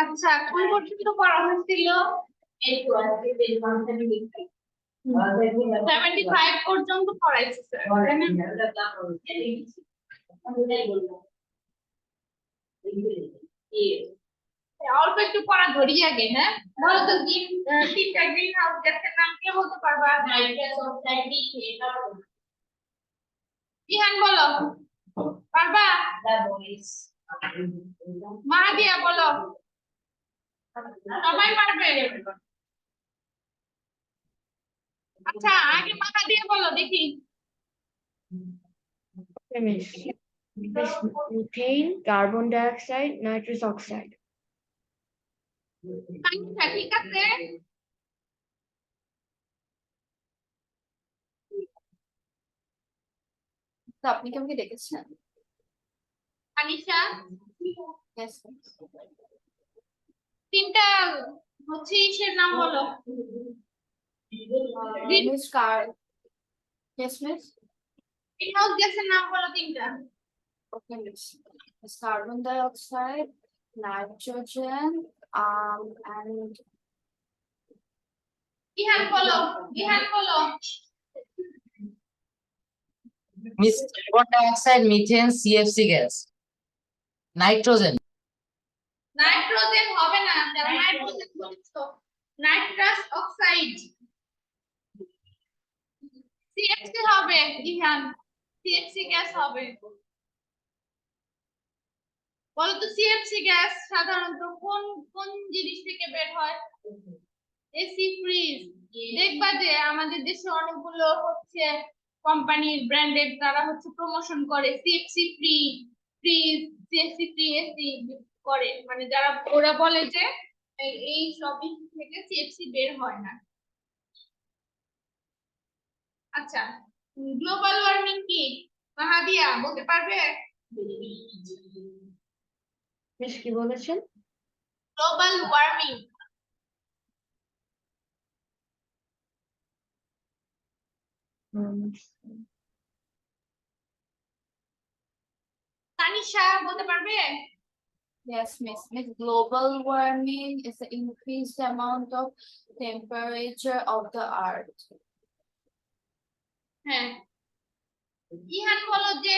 আচ্ছা কোন পর্যন্ত পড়া হয়েছিল? 75 পর্যন্ত পড়াইছে স্যার। অল্প একটু পড়া ধরি আগে। হ্যাঁ বলো তো তিনটা গ্রিন হাউস গ্যাসের নাম কে বলতে পারবা? ইহান বলো পারবা? মাহাদিয়া বলো। সবাই পারবে? আচ্ছা আগে মাহাদিয়া বলো দেখি। Methane, carbon dioxide, nitrous oxide. ঠিক আছে। আপনি কি আমাকে ডেকেছেন? আনিশা তিনটা হচ্ছে ইসের নাম বলো। মিস কার yes miss গ্রিনহাউস গ্যাসের নাম বলো তিনটা। okay miss carbon dioxide, nitrogen and Ihan বলো। ইহান বলো। Miss carbon dioxide, methane, CFC gas, nitrogen. Nitrogen হবে না, যারা নাইট্রোজেন বলছো নাইট্রাস অক্সাইড। সিএফসি হবে ইহান, সিএফসি গ্যাস হবে। বলো তো সিএফসি গ্যাস সাধারণত কোন কোন জিনিস থেকে বের হয়? AC fridge. দেখবা যে আমাদের দেশে অনেকগুলো হচ্ছে কোম্পানির ব্র্যান্ডেড তারা হচ্ছে প্রমোশন করে CFC free fridge, CFC free AC করে, মানে যারা ওরা বলে যে এই সব থেকে সিএফসি বের হয় না। আচ্ছা গ্লোবাল ওয়ার্মিং কি মাহাদিয়া বলতে পারবে? মিস কি বলেছেন? Global warming. তানিশা বলতে পারবে? yes miss global warming is the increased amount of temperature of the earth. হ্যাঁ ইহান বলো যে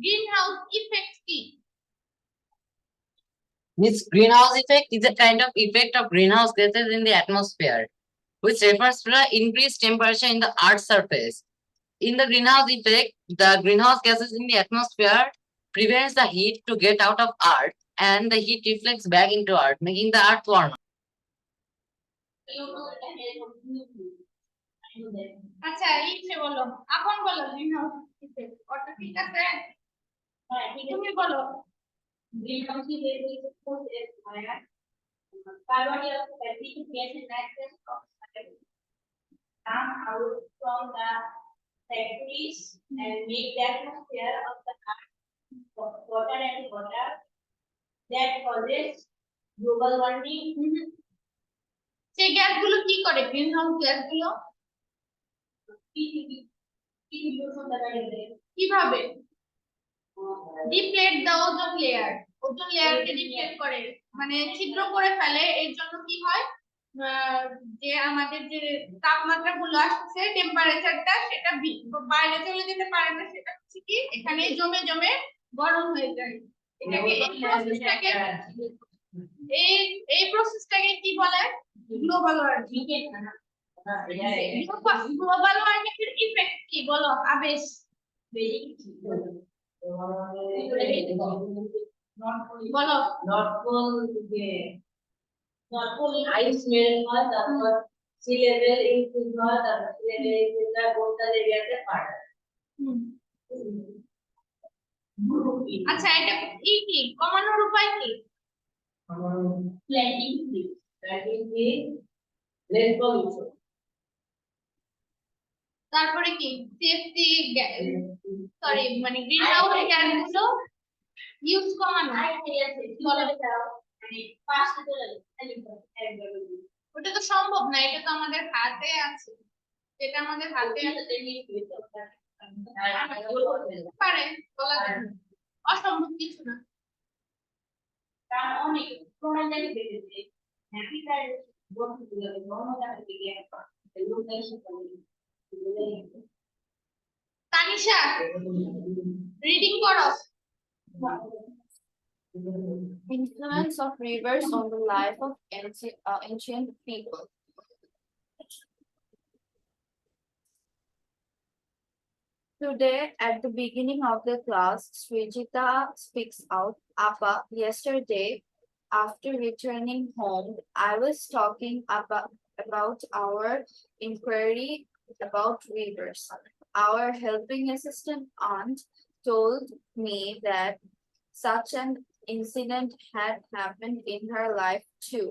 গ্রিন হাউস ইফেক্ট কি? Miss greenhouse effect is a kind of effect of greenhouse gases in the atmosphere, which refers to the increased temperature in the Earth's surface. In the greenhouse effect, the greenhouse gases in the atmosphere prevents the heat to get out of Earth, and the heat reflects back into Earth, making the Earth warmer. আচ্ছা ইচ্ছে বলো, আপন বলো green house effect ওটা ঠিক আছে? হ্যাঁ তুমি বলো। গ্রিন হাউস ইফেক্ট প্রসেস হয় carbon dioxide gas and nitrous oxide come out from the factories and make the atmosphere of the earth hotter and hotter. That causes global warming. সেই গ্যাসগুলো কি করে? গ্রিন হাউস গ্যাসগুলো কিভাবে? ডিপ্লেট the ozone layer, ozone লেয়ারকে ডিপ্লেট করে, মানে ছিদ্র করে ফেলে। এর জন্য কি হয় যে আমাদের যে তাপমাত্রা গুলো আসছে টেম্পারেচারটা সেটা বাইরে চলে যেতে পারে না, সেটা হচ্ছে কি এখানে জমে জমে গরম হয়ে যায়। এটাকে এই প্রসেসটাকে কি বলে? Global warming. গ্লোবাল ওয়ার্মিং এর ইফেক্ট কি বলো আবেশ? বলো। নট পোল আইস মেল্ট হয়, তারপর সি লেভেল ইনক্রিজ হয়, তারপর সি লেভেল ইনক্রিজ হয় কোস্টাল এরিয়াতে পারে। আচ্ছা এটা কি কমানোর উপায় কি? Planting tree less pollution. তারপরে কি সিএফসি সরি মানে গ্রিন হাউস গ্যাসগুলো ইউজ কমানো ওটা তো সম্ভব না, এটা তো আমাদের হাতে আছে, যেটা আমাদের হাতে আছে পারে বলা যায় না। অসম্ভব কিছু না। অনেক তানিশা রিডিং করো। Influence of rivers on the life of ancient people. Today, at the beginning of the class, Srijita speaks out. Appa, yesterday, after returning home, I was talking about our inquiry about rivers. Our helping assistant aunt told me that such an incident had happened in her life too.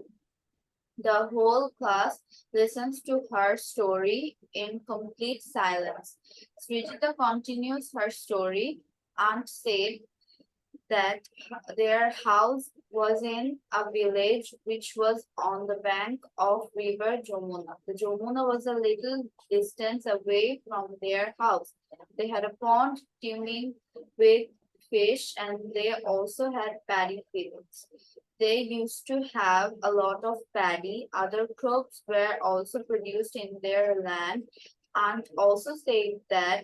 The whole class listens to her story in complete silence. Srijita continues her story and said that their house was in a village which was on the bank of river Jamuna. The Jamuna was a little distance away from their house. They had a pond teeming with fish and they also had paddy fields. They used to have a lot of paddy. Other crops were also produced in their land and also said that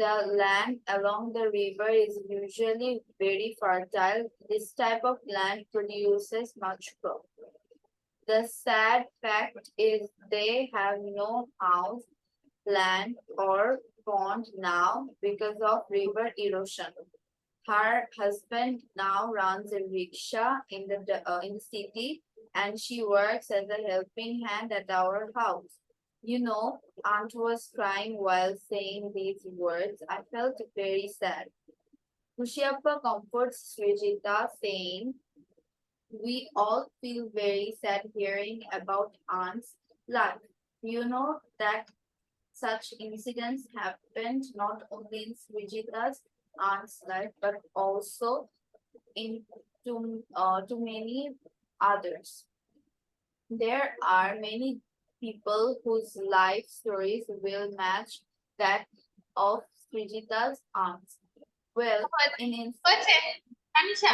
the land along the river is usually very fertile. This type of land produces much crop. The sad fact is they have no house, land, or pond now because of river erosion. Her husband now runs a rickshaw in the city and she works as a helping hand at our house. You know, Aunt was crying while saying these words. I felt very sad. Kushiappa comforts Srijita saying, we all feel very sad hearing about Aunt's life. You know that such incidents happened not only in Srijita's aunt's life, but also to many others. There are many people whose life stories will match that of Srijita's aunt. Well, in হয়েছে তানিশা।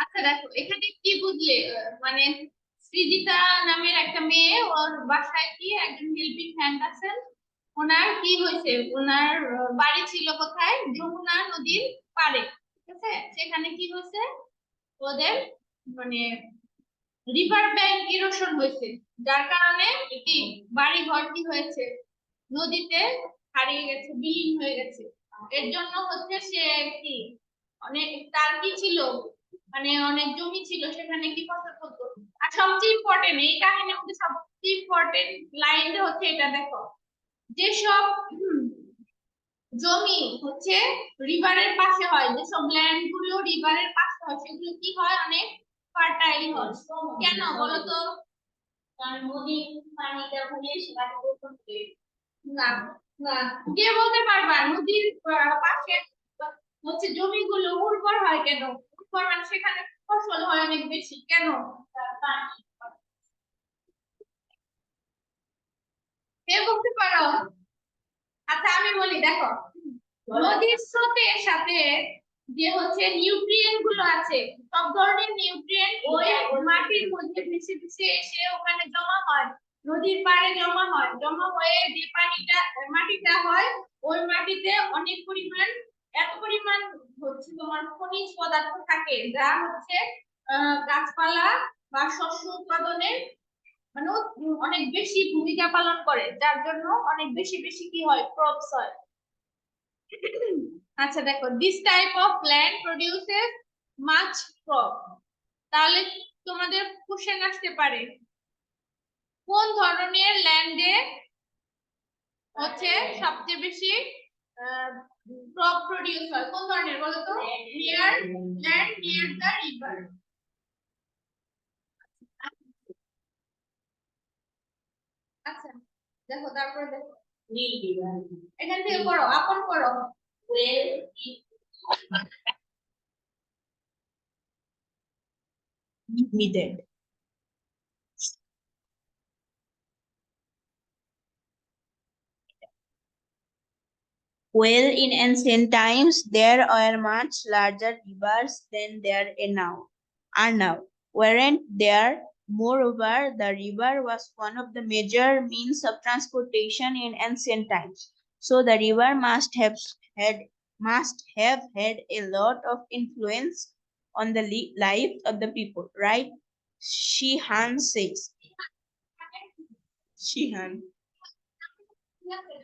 আচ্ছা দেখো এখানে কি বুঝলে, মানে সৃজিতা নামের একটা মেয়ে, ওর বাসায় কি একজন হেল্পিং হ্যান্ড আছেন। ওনার কি হয়েছে, ওনার বাড়ি ছিল কোথায়, যমুনা নদীর পাড়ে, ঠিক আছে। সেখানে কি হয়েছে, ওদের মানে রিভার ব্যাংক ইরোশন হয়েছে, যার কারণে কি বাড়ি ঘর কি হয়েছে, নদীতে হারিয়ে গেছে, বিলীন হয়ে গেছে। এর জন্য হচ্ছে সে কি অনেক, তার কি ছিল, মানে অনেক জমি ছিল, সেখানে কি ফসল করতো। আর সবচেয়ে ইম্পর্টেন্ট এই কাহিনীর মধ্যে সবচেয়ে ইম্পর্টেন্ট লাইন হচ্ছে এটা, দেখো যেসব জমি হচ্ছে রিভারের পাশে হয়, যেসব ল্যান্ড গুলো রিভারের পাশে হয়, সেগুলো কি হয়, অনেক ফার্টাইল হয়। কেন বলতো, কারণ নদীর পানিটা হলে সেখানে না না কে বলতে পারবা, নদীর পাশে হচ্ছে জমিগুলো উর্বর হয় কেন, উর্বর মানে সেখানে ফসল হয় অনেক বেশি, কেন, কে বলতে পারো। আচ্ছা আমি বলি, দেখো নদীর স্রোতের সাথে যে হচ্ছে নিউট্রিয়েন্ট গুলো আছে, সব ধরনের নিউট্রিয়েন্ট ওই মাটির মধ্যে ভেসে ভেসে এসে ওখানে জমা হয়, নদীর পাড়ে জমা হয়, জমা হয়ে যে পানিটা মাটিটা হয়, ওই মাটিতে অনেক পরিমাণ, এত পরিমাণ হচ্ছে তোমার খনিজ পদার্থ থাকে, যা হচ্ছে গাছপালা বা শস্য উৎপাদনে মানে অনেক বেশি ভূমিকা পালন করে, যার জন্য অনেক বেশি বেশি কি হয়, ক্রপস হয়। আচ্ছা দেখো, this type of land produces much crop. তাহলে তোমাদের কোশ্চেন আসতে পারে, কোন ধরনের ল্যান্ডে হচ্ছে সবচেয়ে বেশি ক্রপ প্রডিউস হয়, কোন ধরনের বলো তো, near land near the river. আচ্ছা দেখো, তারপরে দেখো এখান থেকে করো, আপন করো। needed. Well, in ancient times, there were much larger rivers than are now, weren't there? Moreover, the river was one of the major means of transportation in ancient times. So the river must have had a lot of influence on the lives of the people, right? Shihan says. Shihan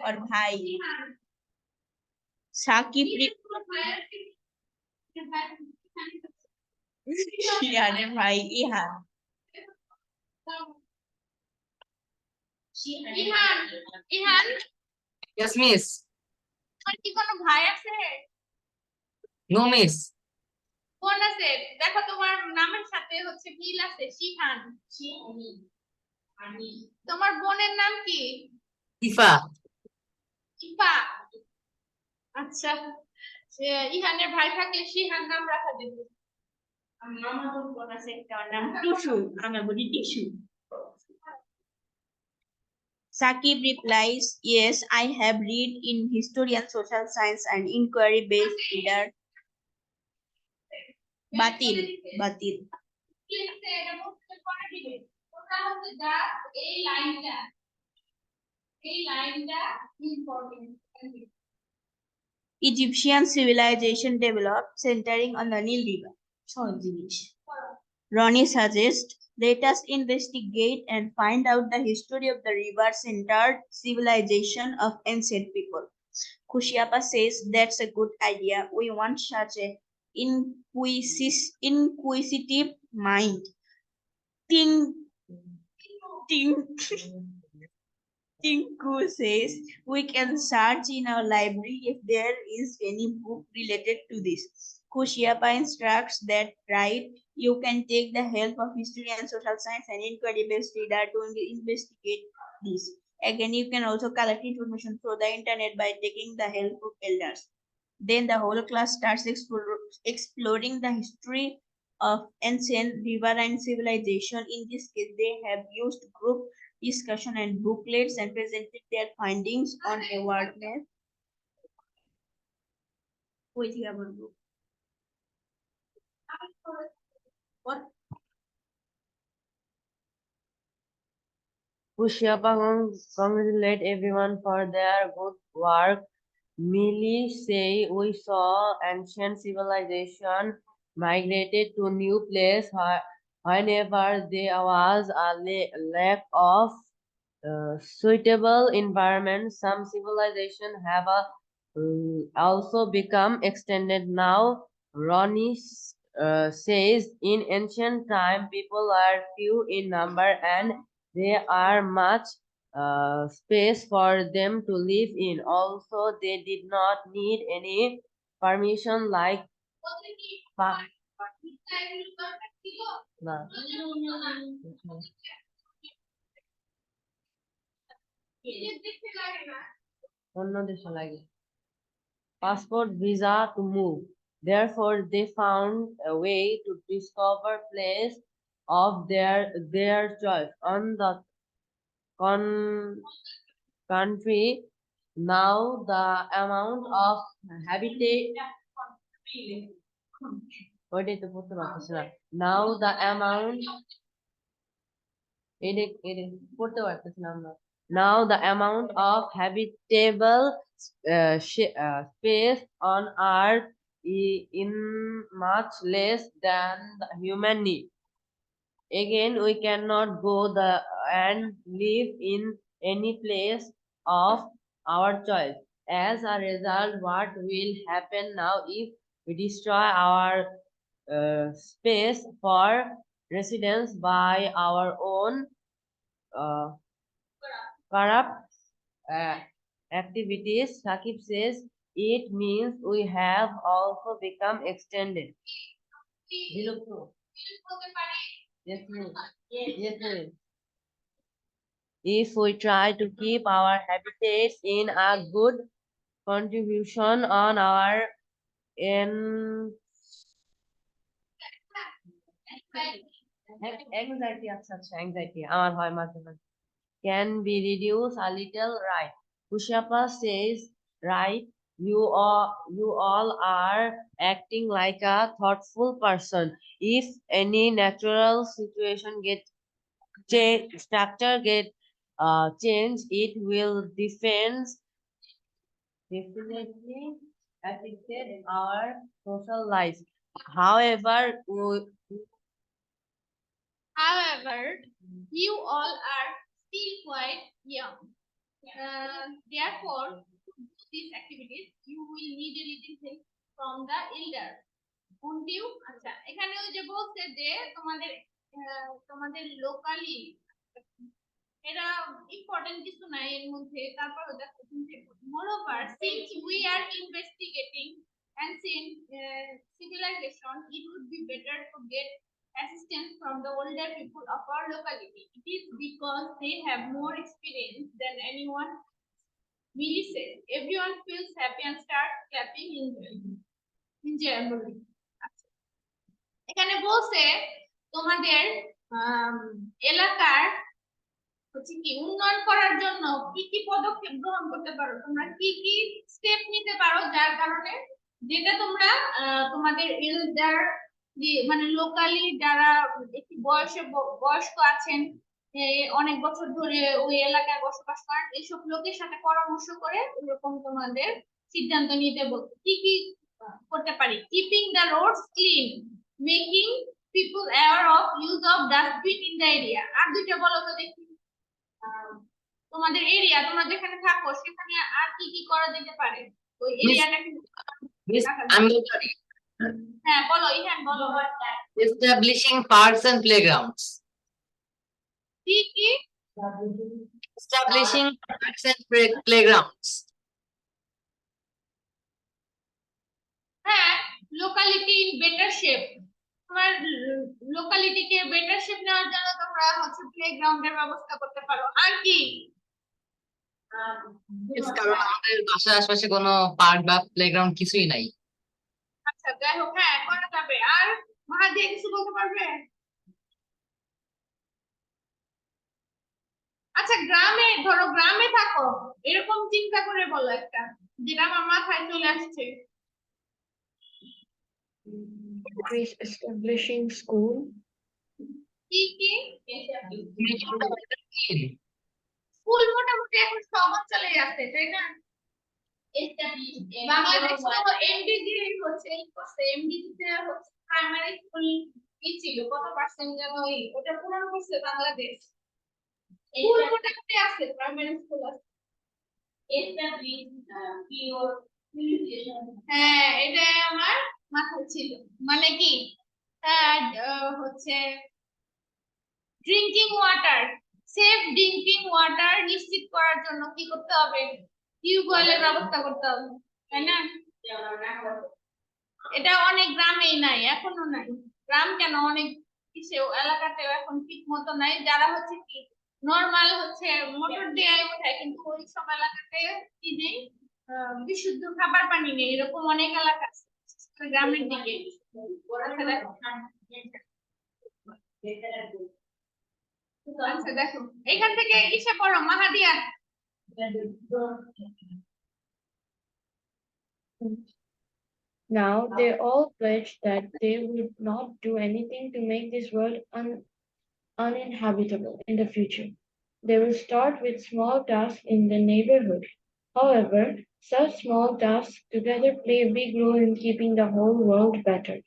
or Bhai. Sakib Shihaনের ভাই Ihan Ihan Ihan Yes, miss. তোমার কি কোনো ভাই আছে? No, miss. বোন আছে? দেখো তোমার নামের সাথে হচ্ছে মিল আছে, শিহান। তোমার বোনের নাম কি? Ifa. ইফা। আচ্ছা, ইহানের ভাই থাকলে শিহান নাম রাখা যাবে। আমার বোন আছে একটা ওর নাম টুসু আমরা বলি tissue Sakib replies, yes, I have read in history and social science and inquiry based reader. Batil. কি লিখছে এটা মুখস্থ করে দিবে। ওটা হচ্ছে জাস্ট এই লাইনটা important. Egyptian civilization developed centering on the Nile River. সহজ জিনিস Ronnie suggests, let us investigate and find out the history of the river-centered civilization of ancient people. Kushiapa says that's a good idea. We want such a inquisitive mind. Ting, ting. Tinku says we can search in our library if there is any book related to this. Kushiapa instructs that right, you can take the help of history and social science and inquiry-based reader to investigate this. Again, you can also collect information through the internet by taking the help of elders. Then the whole class starts exploring the history of ancient riverine civilization. In this case, they have used group discussion and booklets and presented their findings on a word map. Wait here, what? Pushyapa congratulate everyone for their good work. Millie say we saw ancient civilization migrated to new place whenever there was a lack of suitable environment. Some civilization have also become extended now. Ronnie says in ancient time people are few in number and there are much space for them to live in. Also, they did not need any permission like না। অন্য দেশে লাগে passport visa to move. Therefore, they found a way to discover place of their choice on the country. Now the amount of habitat now the amount now the amount of habitable space on earth is much less than the human need. Again, we cannot go and live in any place of our choice. As a result, what will happen now if we destroy our space for residence by our own corrupt activities? Sakib says it means we have also become extended. Yes, ma'am. Yes, ma'am. If we try to keep our habitats in a good contribution on our Anxiety, anxiety. আমার হয় মাঝে মাঝে। Can be reduced a little, right? Pushapa says, right, you all are acting like a thoughtful person. If any natural situation structure get change, it will definitely affected our social life. However, However, you all are still quite young. Therefore, to do these activities, you will need a little help from the elder. Won't you? আচ্ছা, এখানে ওই যে বলছে যে তোমাদের locally এটা important কিছু নাই এর মধ্যে, তারপর moreover, since we are investigating ancient civilization, it would be better to get assistance from the older people of our locality. It is because they have more experience than anyone. Millie says, everyone feels happy and starts clapping enjoyably. এখানে বলছে তোমাদের এলাকার হচ্ছে কি উন্নয়ন করার জন্য কি কি পদক্ষেপ গ্রহণ করতে পারো, তোমরা কি কি স্টেপ নিতে পারো, যার কারণে যেটা তোমরা তোমাদের এলডার মানে লোকালি যারা একটু বয়স্ক আছেন, অনেক বছর ধরে ওই এলাকায় বসবাস করেন, এইসব লোকের সাথে পরামর্শ করে এরকম তোমাদের সিদ্ধান্ত নিতে বলতে কি কি করতে পারি। Keeping the roads clean, making people aware of use of dustbin in the area. আর দুইটা বলো তো দেখি, তোমাদের এরিয়া তোমরা যেখানে থাকো সেখানে আর কি কি করা যেতে পারে ওই এরিয়াটা কিন্তু হ্যাঁ বলো ইহান বলো। Establishing parks and playgrounds. কি কি Establishing parks and playgrounds. হ্যাঁ, লোকালিটি ইন বেটার শেপ, তোমার লোকালিটিকে বেটার শেপ নেওয়ার জন্য তোমরা হচ্ছে প্লেগ্রাউন্ডের ব্যবস্থা করতে পারো। আর কি কারণ আমাদের বাসার আশেপাশে কোনো পার্ক বা প্লেগ্রাউন্ড কিছুই নাই। আচ্ছা যাই হোক, হ্যাঁ করা যাবে। আর মহাদেব কিছু বলতে পারবে? আচ্ছা গ্রামে, ধরো গ্রামে থাকো, এরকম চিন্তা করে বলো একটা, যেটা আমার মাথায় চলে আসছে। Establishing school. কি কি স্কুল মোটামুটি এখন সব অঞ্চলে আছে, তাই না? বাংলাদেশ তো এমডিজি হচ্ছে এমডিজি তে হচ্ছে প্রাইমারি স্কুল কি ছিল, কত পার্সেন্ট যেন ওটা পূরণ করছে বাংলাদেশ। স্কুল মোটামুটি আছে, প্রাইমারি স্কুল আছে। হ্যাঁ এটা আমার মাথায় ছিল। মানে কি হচ্ছে drinking water, safe drinking water নিশ্চিত করার জন্য কি করতে হবে? টিউবওয়েলের ব্যবস্থা করতে হবে, তাই না? এটা অনেক গ্রামেই নাই, এখনো নাই। গ্রাম কেন, অনেক এলাকাতেও এখন ঠিক মতো নাই। যারা হচ্ছে কি নরমাল হচ্ছে মোটর দিয়ে ওঠায়, কিন্তু ওই সব এলাকাতে কি নেই, বিশুদ্ধ খাবার পানি নেই, এরকম অনেক এলাকা আছে গ্রামের দিকে। আচ্ছা দেখো এখান থেকে কিসে পড়ো মাহাদিয়া? Now they all pledged that they would not do anything to make this world uninhabitable in the future. They will start with small tasks in the neighborhood. However, such small tasks together play a big role in keeping the whole world better.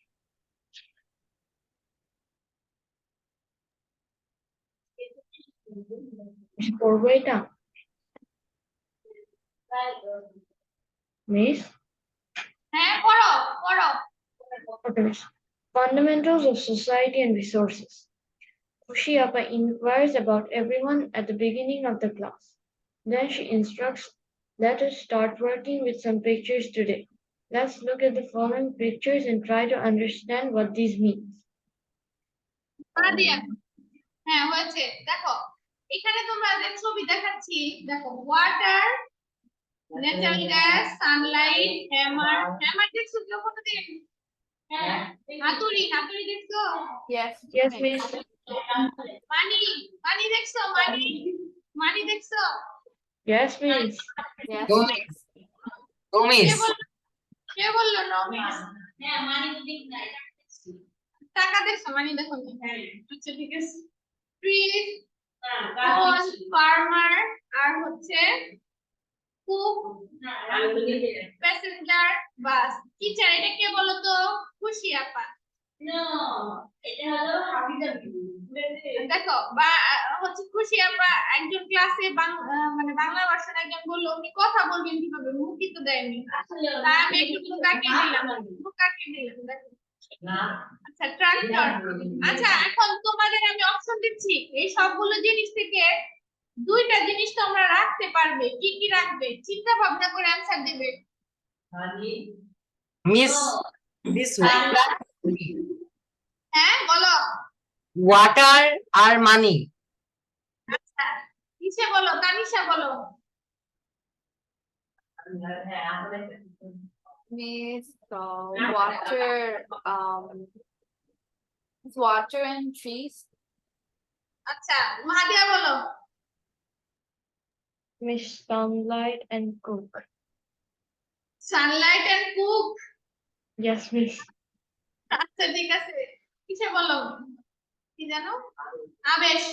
Porweta. Miss? হ্যাঁ পড়ো পড়ো। Fundamentals of society and resources. Kushiapa inquires about everyone at the beginning of the class. Then she instructs, let us start working with some pictures today. Let's look at the following pictures and try to understand what these mean. হ্যাঁ হয়েছে, দেখো এখানে তোমরা যে ছবি দেখাচ্ছি, দেখো water, natural gas, Sunlight, hammer দেখছো কেউ কোনোদিন? হ্যাঁ হাতুড়ি দেখছো? Yes. Yes, miss. মানি মানি দেখছো মানি মানি দেখছো Yes, miss. Yes, No, miss. no, কে miss. বললো কে বললো নো মিস টাকা দেখছো মানি দেখো নি? আচ্ছা ঠিক আছে ট্রিজ ফার্মার আর হচ্ছে কুক প্যাসেঞ্জার বাস টিচার এটা কে বলো তো খুশি আপা দেখো বা হচ্ছে খুশি আপা একজন ক্লাসে মানে বাংলা ভার্সন একজন বললো উনি কথা বলবেন কিভাবে মুখই তো দেয়নি তাই আমি একটু মুখাকে দিলাম দেখো আচ্ছা ট্রাক্টর আচ্ছা এখন তোমাদের আমি অপশন দিচ্ছি এই সবগুলো জিনিস থেকে দুইটা জিনিস তোমরা রাখতে পারবে কি কি রাখবে চিন্তা ভাবনা করে অ্যানসার দিবে Miss, miss, হ্যাঁ বলো water or money? আচ্ছা কিসে বলো তানিশা বলো Miss, water, water and trees. আচ্ছা মাহাদিয়া বলো Miss sunlight and cook. Sunlight and cook Yes, miss. আচ্ছা ঠিক আছে কিসে বলো কি জানো আবেশ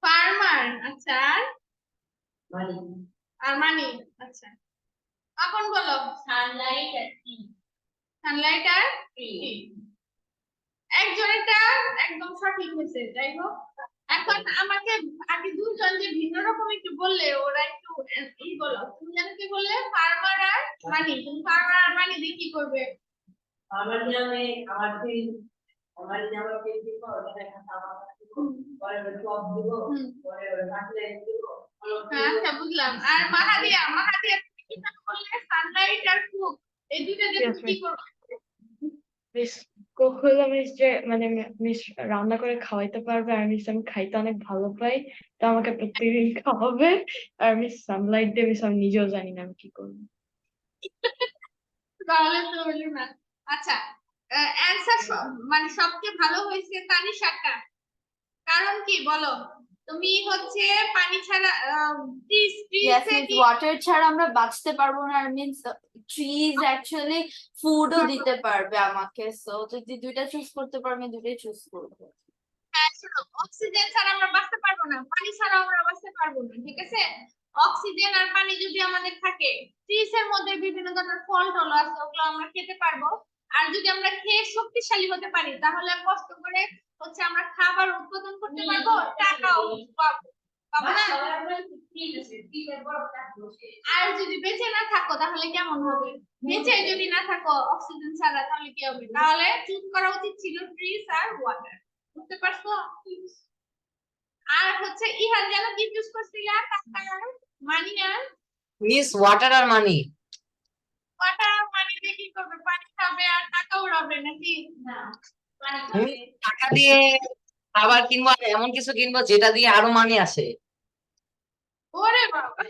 ফার্মার আচ্ছা আর মানি আচ্ছা আপন বলো সানলাইট আর ট্রি একজনেরটা একদম সঠিক হয়েছে যাই হোক এখন আমাকে আগে দুজন যে ভিন্ন রকম একটু বললে ওরা একটু এই বলো তুমি জানো কি বললে ফার্মার আর মানি তুমি ফার্মার আর মানি দিয়ে কি করবে আচ্ছা বুঝলাম আর মাহাদিয়া তুমি কি জানো বললে সানলাইট আর কুক এই দুইটা দিয়ে Yes, তুমি কি miss. করবে মিস কুক হলো মিস যে মানে মিস রান্না করে খাওয়াইতে পারবে আর মিস আমি খাইতে অনেক ভালো পাই তো আমাকে প্রত্যেকদিন খাওয়াবে আর মিস সানলাইট দিয়ে মিস আমি নিজেও জানি না আমি কি করবো তাহলে তো হলো না আচ্ছা অ্যানসার মানে সবচেয়ে ভালো হয়েছে তানিশাটা কারণ কি বলো তুমি হচ্ছে পানি ছাড়া ট্রিজ Yes, means water ছাড়া আমরা বাঁচতে পারবো না আর means trees actually food ও দিতে পারবে আমাকে সো যদি দুইটা চুজ করতে পারবে দুইটাই চুজ করবো অক্সিজেন ছাড়া আমরা বাঁচতে পারবো না পানি ছাড়া আমরা বাঁচতে পারবো না ঠিক আছে অক্সিজেন আর পানি যদি আমাদের থাকে ট্রিজ এর মধ্যে বিভিন্ন ধরনের ফল টল আছে ওগুলো আমরা খেতে পারবো আর যদি আমরা খেয়ে শক্তিশালী হতে পারি তাহলে কষ্ট করে হচ্ছে আমরা খাবার উৎপাদন করতে পারবো টাকাও পাবো পাবো না আর যদি বেঁচে না থাকো তাহলে কেমন হবে বেঁচে যদি না থাকো অক্সিজেন ছাড়া তাহলে কি হবে তাহলে চুজ করা উচিত ছিল ট্রিজ আর ওয়াটার বুঝতে পারছো আর হচ্ছে ইহান যেন কি চুজ করছিলা টাকা আর মানি আর Miss, water or money? Water আর মানি দিয়ে কি করবে পানি খাবে আর টাকা উড়াবে নাকি না পানি তুমি টাকা দিয়ে খাবার কিনবো আর এমন কিছু কিনবো যেটা দিয়ে আরো মানি আসে ওরে বাবা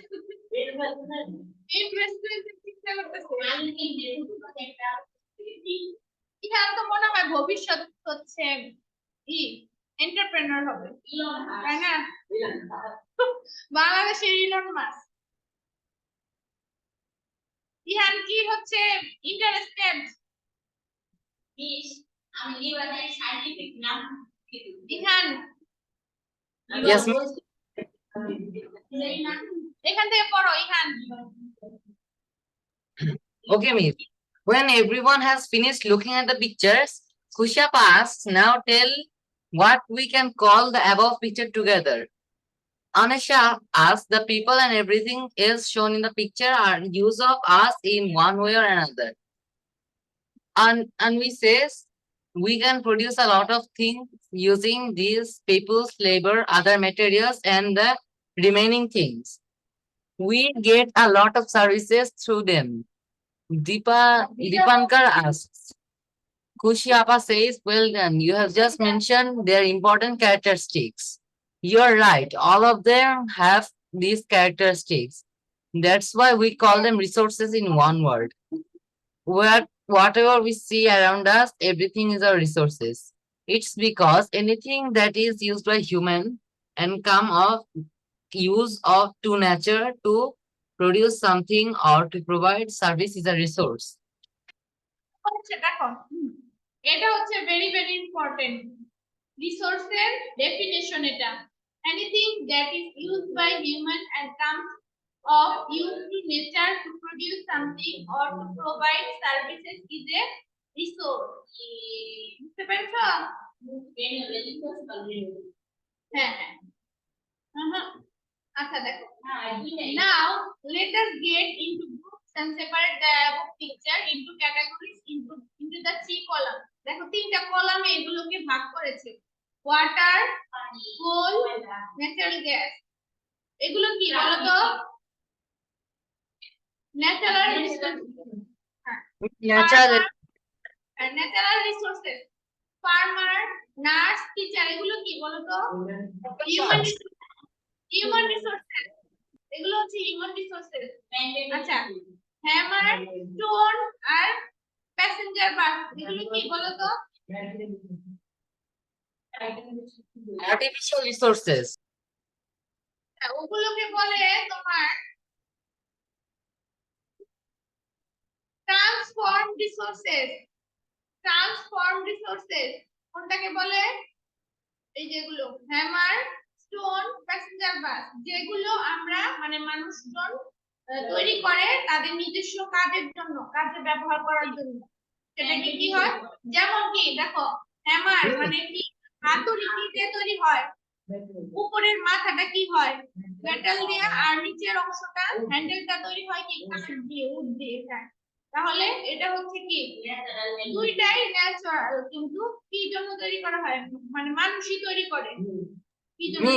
ইনভেস্টমেন্ট চিন্তা করতেছে ইহান তো মনে হয় ভবিষ্যৎ হচ্ছে এন্টারপ্রেনার হবে তাই না বাংলাদেশের ইলন মাস্ক ইহান কি হচ্ছে ইন্টারেস্টেড আমি লিবানের সায়েন্টিফিক নাম ইহান Yes, miss. এখান থেকে পড়ো Ihan Okay, miss. When everyone has finished looking at the pictures, Kushap asks, now tell what we can call the above picture together. Anasha asks, the people and everything else shown in the picture are use of us in one way or another. And we says, we can produce a lot of things using these people's labor, other materials, and the remaining things. We get a lot of services through them. Dipankar asks. Kushiapa says, well done. You have just mentioned their important characteristics. You're right. All of them have these characteristics. That's why we call them resources in one word. Whatever we see around us, everything is our resources. It's because anything that is used by human and come of use of to nature to produce something or to provide service is a resource. হচ্ছে দেখো এটা হচ্ছে very very important রিসোর্সের definition এটা anything that is used by human and comes of use to nature to produce something or to provide services is a resource. বুঝতে পেরেছো? হ্যাঁ হ্যাঁ আচ্ছা দেখো now let us get into groups and separate the above picture into categories into the three columns. দেখো তিনটা কলামে এগুলোকে ভাগ করেছে ওয়াটার কোল ন্যাচারাল গ্যাস এগুলো কি বলো তো natural resources farmer nurse teacher এগুলো কি বলো তো হিউম্যান রিসোর্সেস এগুলো হচ্ছে হিউম্যান রিসোর্সেস আচ্ছা হ্যামার স্টোন আর প্যাসেঞ্জার বাস এগুলো কি বলো তো Artificial resources. ওগুলোকে বলে তোমার ট্রান্সফর্ম রিসোর্সেস কোনটাকে বলে এই যেগুলো হ্যামার স্টোন প্যাসেঞ্জার বাস যেগুলো আমরা মানে মানুষজন তৈরি করে তাদের নিজস্ব কাজের জন্য কাজে ব্যবহার করার জন্য সেটাকে কি হয় যেমন কি দেখো হ্যামার মানে কি হাতুড়ি কি দিয়ে তৈরি হয় উপরের মাথাটা কি হয় মেটাল দিয়ে আর নিচের অংশটা হ্যান্ডেলটা তৈরি হয় কি কাঠ দিয়ে উড দিয়ে তাহলে এটা হচ্ছে কি দুইটাই ন্যাচারাল কিন্তু কি জন্য তৈরি করা হয় মানে মানুষই তৈরি করে কি জন্য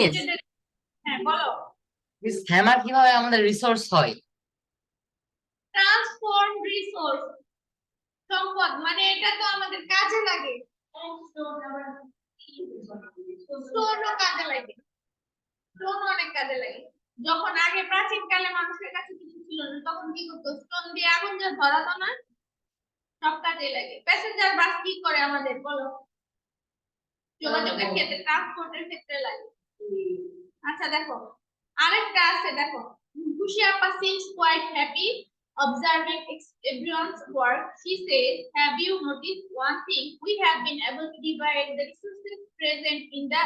হ্যাঁ বলো This hammer কিভাবে আমাদের রিসোর্স হয় ট্রান্সফর্ম রিসোর্স সম্পদ মানে এটা তো আমাদের কাজে লাগে স্টোনও কাজে লাগে স্টোন অনেক কাজে লাগে যখন আগে প্রাচীন কালে মানুষের কাছে কিছু ছিল না তখন কি করতো স্টোন দিয়ে আগুন যা ধরাতো না সব কাজে লাগে প্যাসেঞ্জার বাস কি করে আমাদের বলো যোগাযোগের ক্ষেত্রে ট্রান্সপোর্টের ক্ষেত্রে লাগে আচ্ছা দেখো আরেকটা আছে দেখো খুশি আপা seems quite happy observing everyone's work. She says, have you noticed one thing? We have been able to divide the resources present in the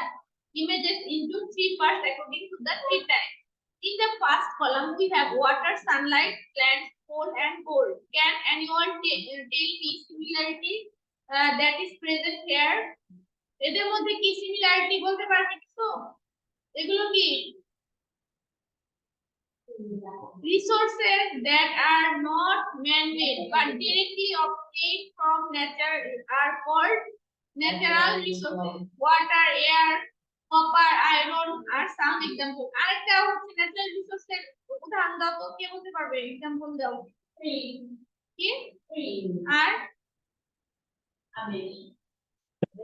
images into three parts according to the three types. In the first column, we have water, sunlight, plants, coal, and gold. Can anyone tell me similarity that is present here? এদের মধ্যে কি similarity বলতে পারবে কিছু এগুলো কি resources that are not man-made but directly obtained from nature are called natural resources. Water, air, copper, iron are some examples. আরেকটা হচ্ছে natural resources উদাহরণ দাও তো কে বলতে পারবে एग्जांपल দাও কি আর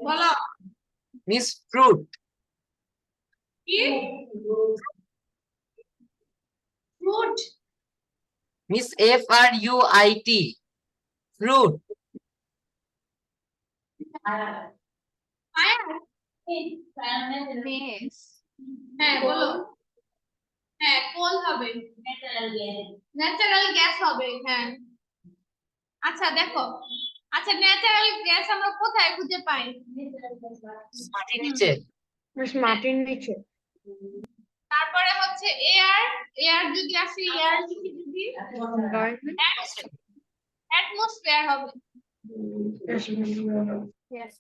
বলো মিস ফ্রুট কি fruit miss FRUIT fruit fire Yes. হ্যাঁ বলো হ্যাঁ কোল হবে ন্যাচারাল গ্যাস হবে হ্যাঁ আচ্ছা দেখো আচ্ছা ন্যাচারাল গ্যাস আমরা কোথায় খুঁজে পাই মাটির নিচে মাটির নিচে তারপরে হচ্ছে এয়ার যদি আসে এয়ার যদি অ্যাটমসফিয়ার হবে Yes.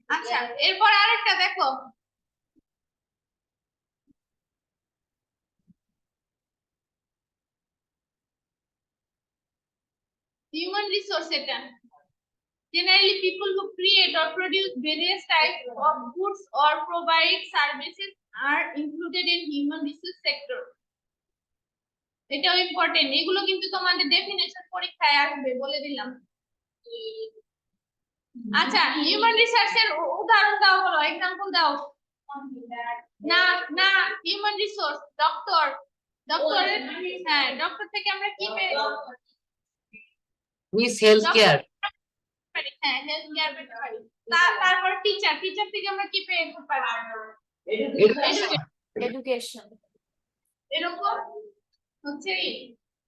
আচ্ছা এরপর আরেকটা দেখো human resource এটা generally people who create or produce various types of goods or provide services are included in human resource sector এটাও ইম্পর্টেন্ট এগুলো কিন্তু তোমাদের ডেফিনেশন পরীক্ষায় আসবে বলে দিলাম আচ্ছা হিউম্যান রিসোর্সের উদাহরণ দাও বলো एग्जांपल দাও না না হিউম্যান রিসোর্স ডক্টর হ্যাঁ ডক্টর থেকে আমরা কি পেয়ে মিস হেলথ কেয়ার হ্যাঁ হেলথ কেয়ার পেতে পারি। তারপর টিচার থেকে আমরা কি পেতে পারি? Education. এরকম হচ্ছে।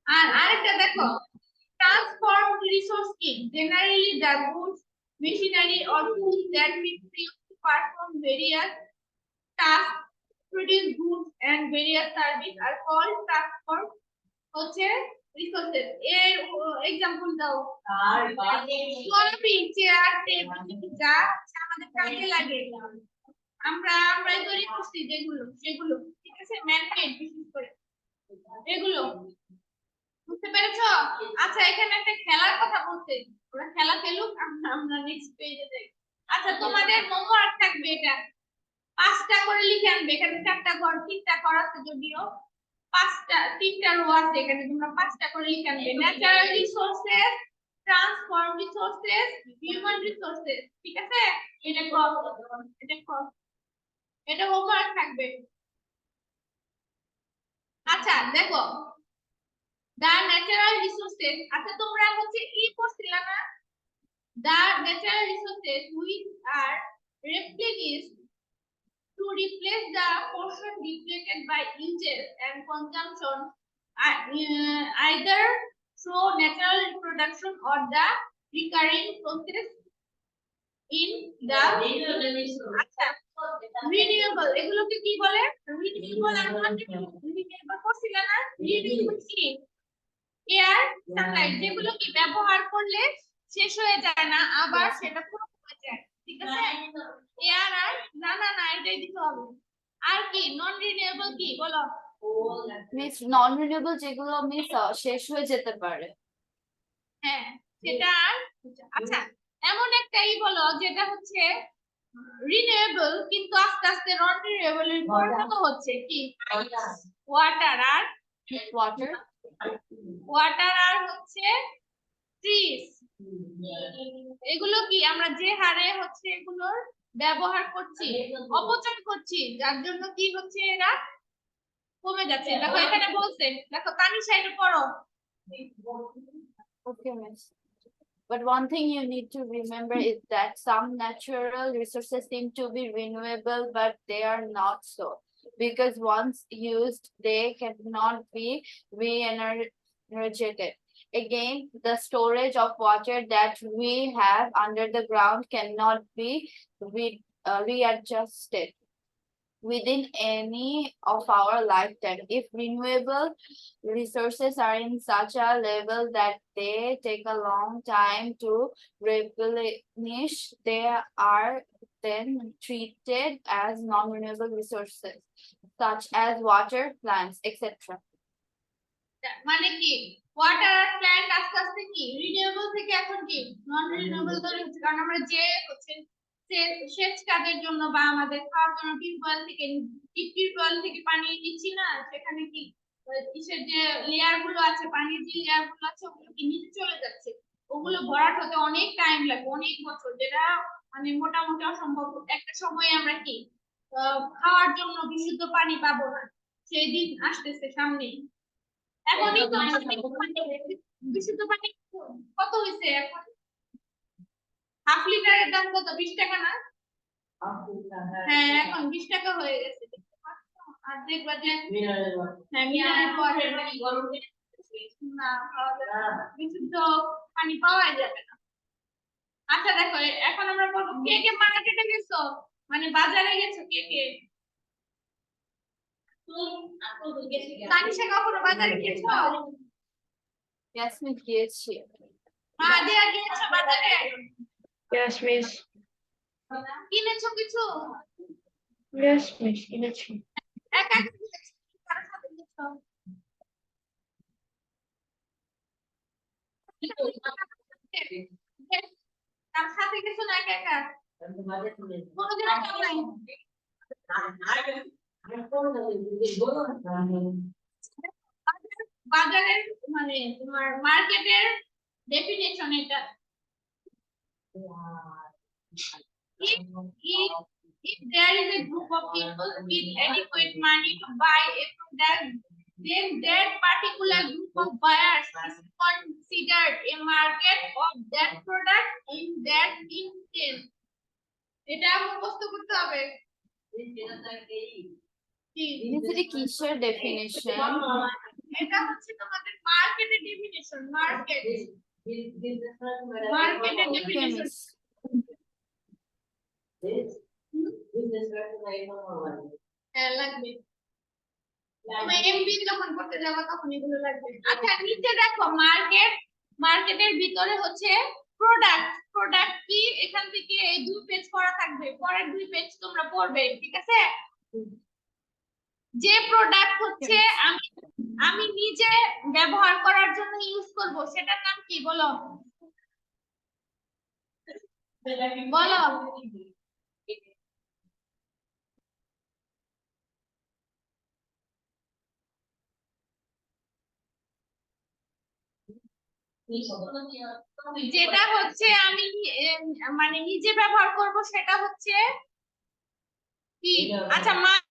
আর আরেকটা দেখো, ট্রান্সফর্ম রিসোর্স কি? Generally the goods, machinery or tools that people use to perform various tasks, produce goods and various services are called transform হচ্ছে রিসোর্সেস। এর এক্সাম্পল দাও। কলম, চেয়ার, টেবিল, যা আমাদের কাজে লাগে আমরাই তৈরি করছি সেগুলো ঠিক আছে, ম্যান মেড বিশেষ করে এগুলো, বুঝতে পেরেছো? আচ্ছা এখানে একটা খেলার কথা বলছে, ওরা খেলা খেলুক, আমরা নেক্সট পেজে যাই। আচ্ছা তোমাদের হোমওয়ার্ক থাকবে, এটা 5টা করে লিখে আনবে। এখানে 4টা ঘর 3টা ঘর আছে, যদিও 3টা রো আছে, এখানে তোমরা 5টা করে লিখে আনবে। Natural resources, transform resources, human resources, ঠিক আছে? এটা হোমওয়ার্ক থাকবে। আচ্ছা দেখো, the natural resources, আচ্ছা তোমরা হচ্ছে কি পড়ছিলা না? The natural resources which are replenished to replace the portion depleted by uses and consumption, either through natural reproduction or the recurring process in the আচ্ছা রিনিউয়েবল, এগুলোকে কি বলে? রিনিউয়েবল আর নন রিনিউয়েবল পড়ছিলা না? রিনিউয়েবল কি? এয়ার সানলাইট, যেগুলো কি ব্যবহার করলে শেষ হয়ে যায় না, আবার সেটা পুরো হয়ে যায়, ঠিক আছে? এয়ার আর না এটাই দিতে হবে। আর কি নন রিনিউয়েবল কি বলো? মিস নন রিনিউয়েবল যেগুলো মিস শেষ হয়ে যেতে পারে। হ্যাঁ সেটা। আচ্ছা এমন একটাই বলো যেটা হচ্ছে রিনিউয়েবল কিন্তু আস্তে আস্তে নন রিনিউয়েবল এর পরিণত হচ্ছে, কি? ওয়াটার আর ওয়াটার আর হচ্ছে ট্রিজ। এগুলো কি আমরা যে হারে হচ্ছে এগুলোর ব্যবহার করছি, অপচয় করছি, যার জন্য কি হচ্ছে এরা কমে যাচ্ছে। দেখো এখানে বলছে, দেখো তানিশা এটা পড়ো। Okay, miss. But one thing you need to remember is that some natural resources seem to be renewable, but they are not so. Because once used, they cannot be re-energetic. Again, the storage of water that we have under the ground cannot be readjusted within any of our lifetime. If renewable resources are in such a level that they take a long time to replenish, they are then treated as non-renewable resources, such as water, plants, etc. মানে কি water আর plant আস্তে আস্তে কি renewable থেকে এখন কি নন renewable তৈরি হচ্ছে, কারণ আমরা যে হচ্ছে সেচ কাজের জন্য বা আমাদের খাওয়ার জন্য টিউবওয়েল থেকে পানি নিচ্ছি না, সেখানে কি ইসের যে লেয়ার গুলো আছে, পানির যে লেয়ার গুলো আছে ওগুলো কি নিচে চলে যাচ্ছে, ওগুলো ভরাট হতে অনেক টাইম লাগবে, অনেক বছর, যেটা মানে মোটামুটি অসম্ভব। একটা সময় আমরা কি খাওয়ার জন্য বিশুদ্ধ পানি পাবো না, সেই দিন আসতেছে সামনেই। এখনই তো বিশুদ্ধ পানি কত হয়েছে এখন? হাফ লিটারের দাম কত? 20 টাকা না? হ্যাঁ এখন 20 টাকা হয়ে গেছে। আর দেখবা যে হ্যাঁ মিনারেল ওয়াটার না বিশুদ্ধ পানি পাওয়া যাবে না। আচ্ছা দেখো এখন আমরা বলবো কে কে মার্কেটে গেছো, মানে বাজারে গেছো কে কে? তানিশা কখনো বাজারে গেছো? Yes, miss, গিয়েছি। আদিয়া গেছো বাজারে? Yes, miss. কিনেছো কিছু? Yes, miss. কিনেছি। একা একা গেছো? কার সাথে গেছো? তার সাথে গেছো না একা একা? কোনোদিন একা নাই? বাজারের মানে তোমার মার্কেটের ডেফিনেশন এটা। If there is a group of people with adequate money to buy a product then that particular group of buyers is considered a market of that product in that instance. এটা মুখস্থ করতে হবে কি? University কিসের definition? এটা হচ্ছে তোমাদের মার্কেটের ডেফিনিশন, মার্কেট মার্কেটের ডেফিনিশন। Chemist. হ্যাঁ লাগবে, তুমি এমবি যখন করতে যাবে তখন এগুলো লাগবে। আচ্ছা নিচে দেখো মার্কেট, মার্কেটের ভিতরে হচ্ছে প্রোডাক্ট, প্রোডাক্ট কি এখান থেকে এই দুই পেজ পড়া থাকবে, পরের দুই পেজ তোমরা পড়বে, ঠিক আছে? যে প্রোডাক্ট হচ্ছে আমি নিজে ব্যবহার করার জন্য ইউজ করব সেটার নাম কি বলো, বলো। যেটা হচ্ছে আমি মানে নিজে ব্যবহার করব সেটা হচ্ছে কি? আচ্ছা